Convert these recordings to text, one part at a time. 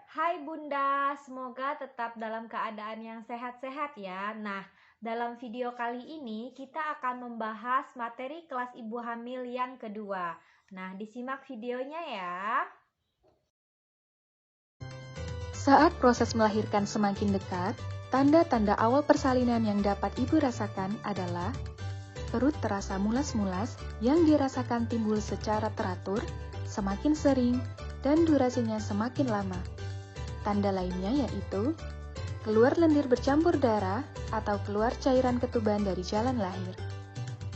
Hai Bunda, semoga tetap dalam keadaan yang sehat-sehat ya. Nah, dalam video kali ini kita akan membahas materi kelas ibu hamil yang kedua. Nah, disimak videonya ya. Saat proses melahirkan semakin dekat, tanda-tanda awal persalinan yang dapat ibu rasakan adalah perut terasa mulas-mulas yang dirasakan timbul secara teratur, semakin sering, dan durasinya semakin lama. Tanda lainnya yaitu keluar lendir bercampur darah atau keluar cairan ketuban dari jalan lahir.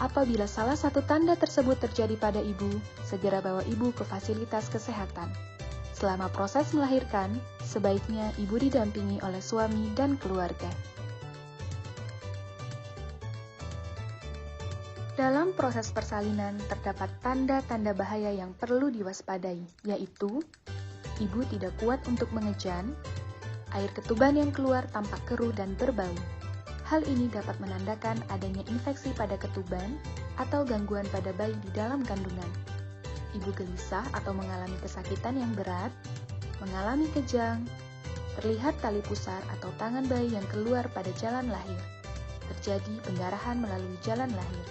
Apabila salah satu tanda tersebut terjadi pada ibu, segera bawa ibu ke fasilitas kesehatan. Selama proses melahirkan, sebaiknya ibu didampingi oleh suami dan keluarga. Dalam proses persalinan terdapat tanda-tanda bahaya yang perlu diwaspadai, yaitu ibu tidak kuat untuk mengejan, air ketuban yang keluar tampak keruh dan berbau. Hal ini dapat menandakan adanya infeksi pada ketuban atau gangguan pada bayi di dalam kandungan. Ibu gelisah atau mengalami kesakitan yang berat, mengalami kejang, terlihat tali pusar atau tangan bayi yang keluar pada jalan lahir, terjadi pendarahan melalui jalan lahir.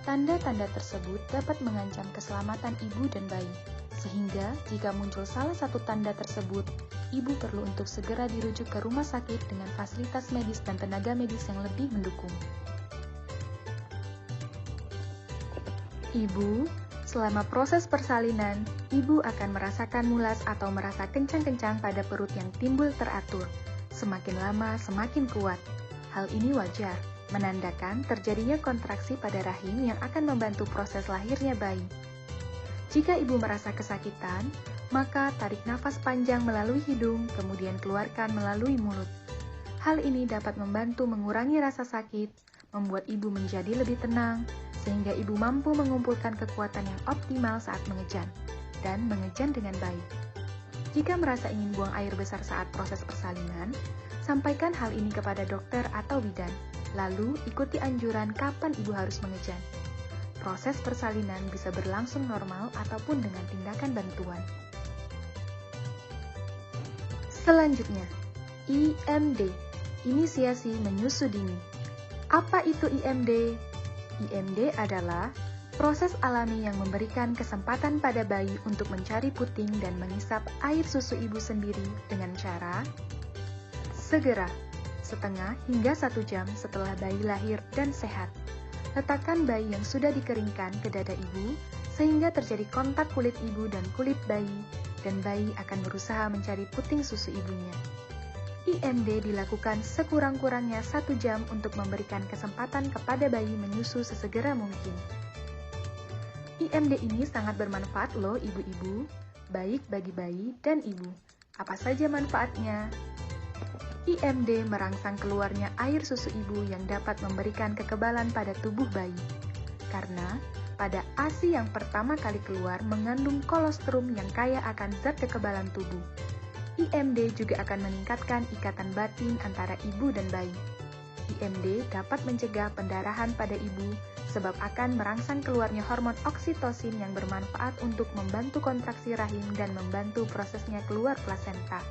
Tanda-tanda tersebut dapat mengancam keselamatan ibu dan bayi, sehingga jika muncul salah satu tanda tersebut, ibu perlu untuk segera dirujuk ke rumah sakit dengan fasilitas medis dan tenaga medis yang lebih mendukung. Ibu, selama proses persalinan, ibu akan merasakan mulas atau merasa kencang-kencang pada perut yang timbul teratur. Semakin lama, semakin kuat. Hal ini wajar, menandakan terjadinya kontraksi pada rahim yang akan membantu proses lahirnya bayi. Jika ibu merasa kesakitan, maka tarik nafas panjang melalui hidung, kemudian keluarkan melalui mulut. Hal ini dapat membantu mengurangi rasa sakit, membuat ibu menjadi lebih tenang, sehingga ibu mampu mengumpulkan kekuatan yang optimal saat mengejan, dan mengejan dengan baik. Jika merasa ingin buang air besar saat proses persalinan, sampaikan hal ini kepada dokter atau bidan, lalu ikuti anjuran kapan ibu harus mengejan. Proses persalinan bisa berlangsung normal ataupun dengan tindakan bantuan. Selanjutnya, IMD, inisiasi menyusu dini. Apa itu IMD? IMD adalah proses alami yang memberikan kesempatan pada bayi untuk mencari puting dan mengisap air susu ibu sendiri dengan cara segera, setengah hingga 1 jam setelah bayi lahir dan sehat. Letakkan bayi yang sudah dikeringkan ke dada ibu sehingga terjadi kontak kulit ibu dan kulit bayi, dan bayi akan berusaha mencari puting susu ibunya. IMD dilakukan sekurang-kurangnya 1 jam untuk memberikan kesempatan kepada bayi menyusu sesegera mungkin. IMD ini sangat bermanfaat loh ibu-ibu, baik bagi bayi dan ibu. Apa saja manfaatnya? IMD merangsang keluarnya air susu ibu yang dapat memberikan kekebalan pada tubuh bayi. Karena pada ASI yang pertama kali keluar mengandung kolostrum yang kaya akan zat kekebalan tubuh. IMD juga akan meningkatkan ikatan batin antara ibu dan bayi. IMD dapat mencegah pendarahan pada ibu sebab akan merangsang keluarnya hormon oksitosin yang bermanfaat untuk membantu kontraksi rahim dan membantu prosesnya keluar plasenta.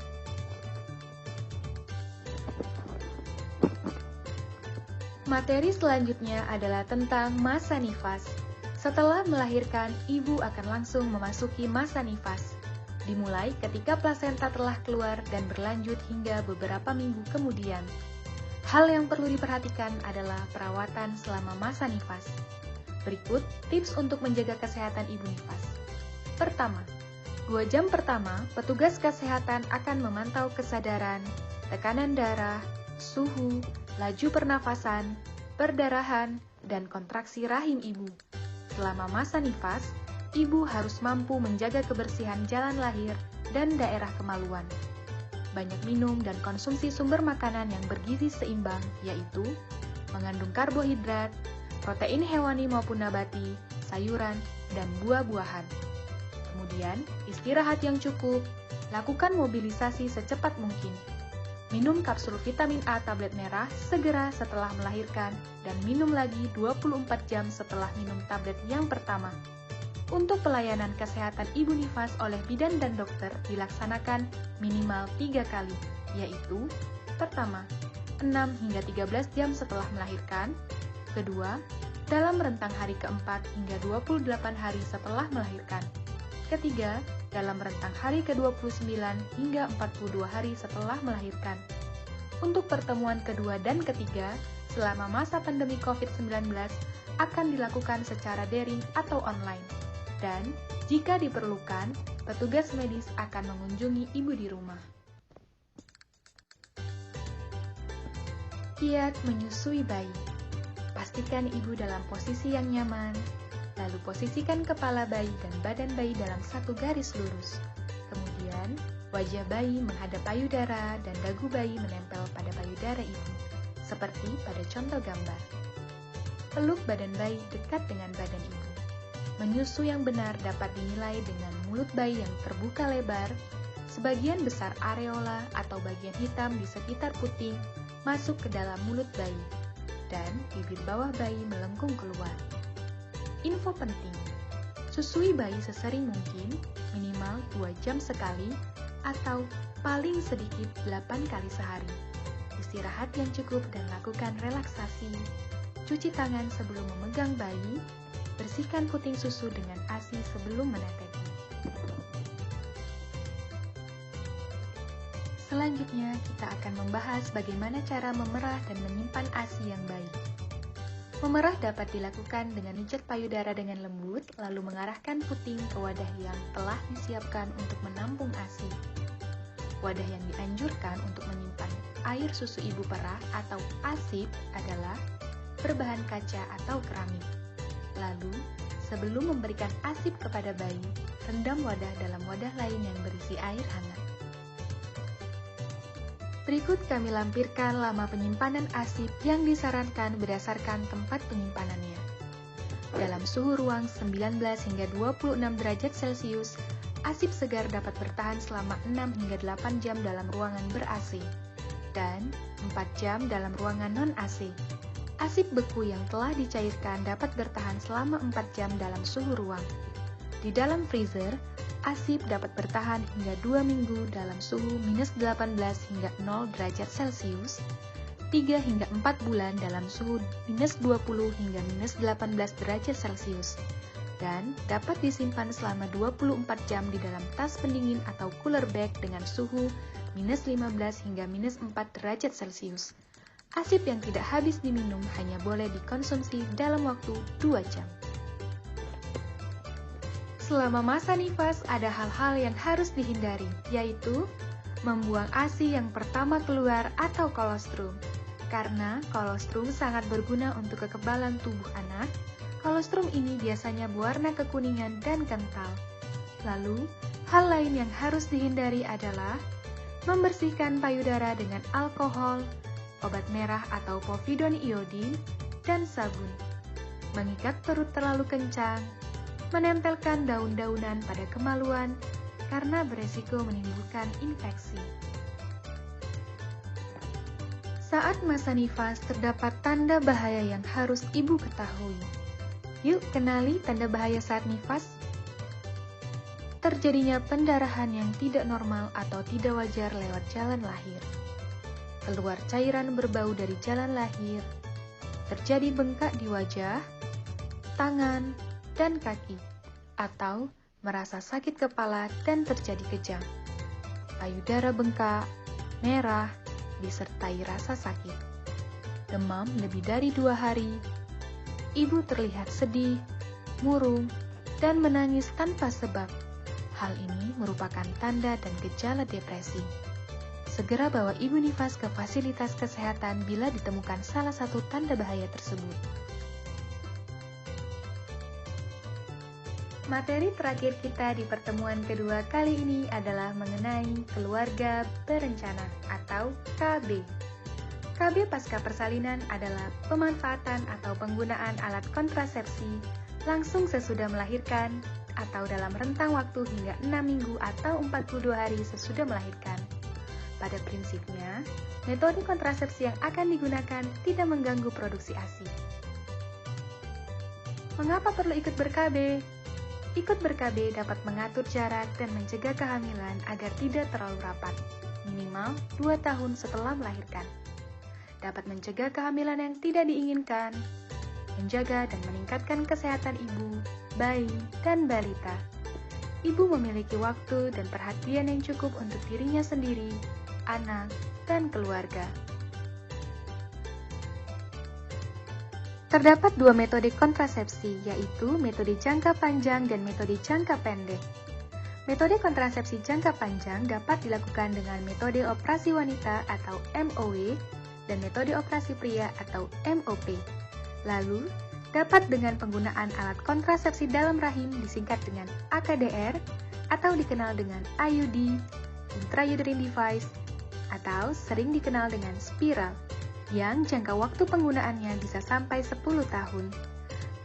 Materi selanjutnya adalah tentang masa nifas. Setelah melahirkan, ibu akan langsung memasuki masa nifas. Dimulai ketika plasenta telah keluar dan berlanjut hingga beberapa minggu kemudian. Hal yang perlu diperhatikan adalah perawatan selama masa nifas. Berikut tips untuk menjaga kesehatan ibu nifas. Pertama, 2 jam pertama, petugas kesehatan akan memantau kesadaran, tekanan darah, suhu, laju pernafasan, perdarahan, dan kontraksi rahim ibu. Selama masa nifas, ibu harus mampu menjaga kebersihan jalan lahir dan daerah kemaluan. Banyak minum dan konsumsi sumber makanan yang bergizi seimbang, yaitu mengandung karbohidrat, protein hewani maupun nabati, sayuran, dan buah-buahan. Kemudian, istirahat yang cukup, lakukan mobilisasi secepat mungkin. Minum kapsul vitamin A tablet merah segera setelah melahirkan dan minum lagi 24 jam setelah minum tablet yang pertama. Untuk pelayanan kesehatan ibu nifas oleh bidan dan dokter dilaksanakan minimal 3 kali, yaitu pertama, 6 hingga 13 jam setelah melahirkan, kedua, dalam rentang hari keempat hingga 28 hari setelah melahirkan, ketiga, dalam rentang hari ke-29 hingga 42 hari setelah melahirkan. Untuk pertemuan kedua dan ketiga, selama masa pandemi COVID-19 akan dilakukan secara daring atau online. Dan jika diperlukan, petugas medis akan mengunjungi ibu di rumah. Kiat menyusui bayi. Pastikan ibu dalam posisi yang nyaman, lalu posisikan kepala bayi dan badan bayi dalam satu garis lurus. Kemudian, wajah bayi menghadap payudara dan dagu bayi menempel pada payudara ibu, seperti pada contoh gambar. Peluk badan bayi dekat dengan badan ibu. Menyusui yang benar dapat dinilai dengan mulut bayi yang terbuka lebar, sebagian besar areola atau bagian hitam di sekitar puting masuk ke dalam mulut bayi, dan bibir bawah bayi melengkung keluar. Info penting, susui bayi sesering mungkin, minimal 2 jam sekali, atau paling sedikit 8 kali sehari. Istirahat yang cukup dan lakukan relaksasi. Cuci tangan sebelum memegang bayi, bersihkan puting susu dengan ASI sebelum menetesi. Selanjutnya, kita akan membahas bagaimana cara memerah dan menyimpan ASI yang baik. Memerah dapat dilakukan dengan pijat payudara dengan lembut, lalu mengarahkan puting ke wadah yang telah disiapkan untuk menampung ASI. Wadah yang dianjurkan untuk menyimpan air susu ibu perah atau ASIP adalah berbahan kaca atau keramik. Lalu, sebelum memberikan ASIP kepada bayi, rendam wadah dalam wadah lain yang berisi air hangat. Berikut kami lampirkan lama penyimpanan ASIP yang disarankan berdasarkan tempat penyimpanannya. Dalam suhu ruang 19 hingga 26 derajat Celcius, ASIP segar dapat bertahan selama 6 hingga 8 jam dalam ruangan ber-AC, dan 4 jam dalam ruangan non-AC. ASIP beku yang telah dicairkan dapat bertahan selama 4 jam dalam suhu ruang. Di dalam freezer, ASIP dapat bertahan hingga 2 minggu dalam suhu minus 18 hingga 0 derajat Celcius, 3 hingga 4 bulan dalam suhu minus 20 hingga minus 18 derajat Celcius, dan dapat disimpan selama 24 jam di dalam tas pendingin atau cooler bag dengan suhu minus 15 hingga minus 4 derajat Celcius. ASIP yang tidak habis diminum hanya boleh dikonsumsi dalam waktu 2 jam. Selama masa nifas, ada hal-hal yang harus dihindari, yaitu membuang ASI yang pertama keluar atau kolostrum. Karena kolostrum sangat berguna untuk kekebalan tubuh anak, kolostrum ini biasanya berwarna kekuningan dan kental. Lalu, hal lain yang harus dihindari adalah membersihkan payudara dengan alkohol, obat merah atau povidone iodin, dan sabun. Mengikat perut terlalu kencang, menempelkan daun-daunan pada kemaluan karena beresiko menimbulkan infeksi. Saat masa nifas terdapat tanda bahaya yang harus ibu ketahui. Yuk kenali tanda bahaya saat nifas. Terjadinya pendarahan yang tidak normal atau tidak wajar lewat jalan lahir. Keluar cairan berbau dari jalan lahir, terjadi bengkak di wajah, tangan, dan kaki, atau merasa sakit kepala dan terjadi kejang. Payudara bengkak, merah, disertai rasa sakit. Demam lebih dari 2 hari, ibu terlihat sedih, murung, dan menangis tanpa sebab. Hal ini merupakan tanda dan gejala depresi. Segera bawa ibu nifas ke fasilitas kesehatan bila ditemukan salah satu tanda bahaya tersebut. Materi terakhir kita di pertemuan kedua kali ini adalah mengenai keluarga berencana atau KB. KB pasca persalinan adalah pemanfaatan atau penggunaan alat kontrasepsi langsung sesudah melahirkan atau dalam rentang waktu hingga 6 minggu atau 42 hari sesudah melahirkan. Pada prinsipnya, metode kontrasepsi yang akan digunakan tidak mengganggu produksi ASI. Mengapa perlu ikut ber-KB? Ikut ber-KB dapat mengatur jarak dan mencegah kehamilan agar tidak terlalu rapat, minimal 2 tahun setelah melahirkan. Dapat mencegah kehamilan yang tidak diinginkan, menjaga dan meningkatkan kesehatan ibu, bayi, dan balita. Ibu memiliki waktu dan perhatian yang cukup untuk dirinya sendiri, anak, dan keluarga. Terdapat 2 metode kontrasepsi, yaitu metode jangka panjang dan metode jangka pendek. Metode kontrasepsi jangka panjang dapat dilakukan dengan metode operasi wanita atau MOW dan metode operasi pria atau MOP. Lalu, dapat dengan penggunaan alat kontrasepsi dalam rahim disingkat dengan AKDR atau dikenal dengan IUD, intrauterine device, atau sering dikenal dengan spiral, yang jangka waktu penggunaannya bisa sampai 10 tahun.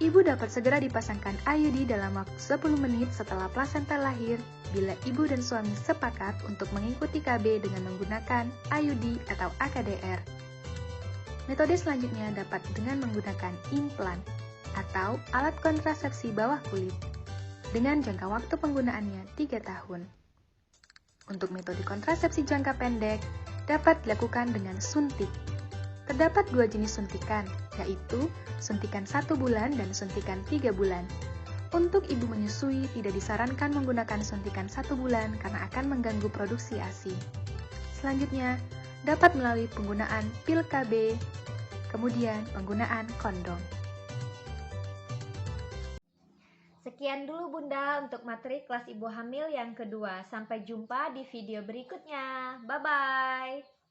Ibu dapat segera dipasangkan IUD dalam waktu 10 menit setelah plasenta lahir bila ibu dan suami sepakat untuk mengikuti KB dengan menggunakan IUD atau AKDR. Metode selanjutnya dapat dengan menggunakan implan atau alat kontrasepsi bawah kulit dengan jangka waktu penggunaannya 3 tahun. Untuk metode kontrasepsi jangka pendek dapat dilakukan dengan suntik. Terdapat 2 jenis suntikan, yaitu suntikan 1 bulan dan suntikan 3 bulan. Untuk ibu menyusui, tidak disarankan menggunakan suntikan 1 bulan karena akan mengganggu produksi ASI. Selanjutnya, dapat melalui penggunaan pil KB, kemudian penggunaan kondom. Sekian dulu Bunda untuk materi kelas ibu hamil yang kedua. Sampai jumpa di video berikutnya. Bye-bye.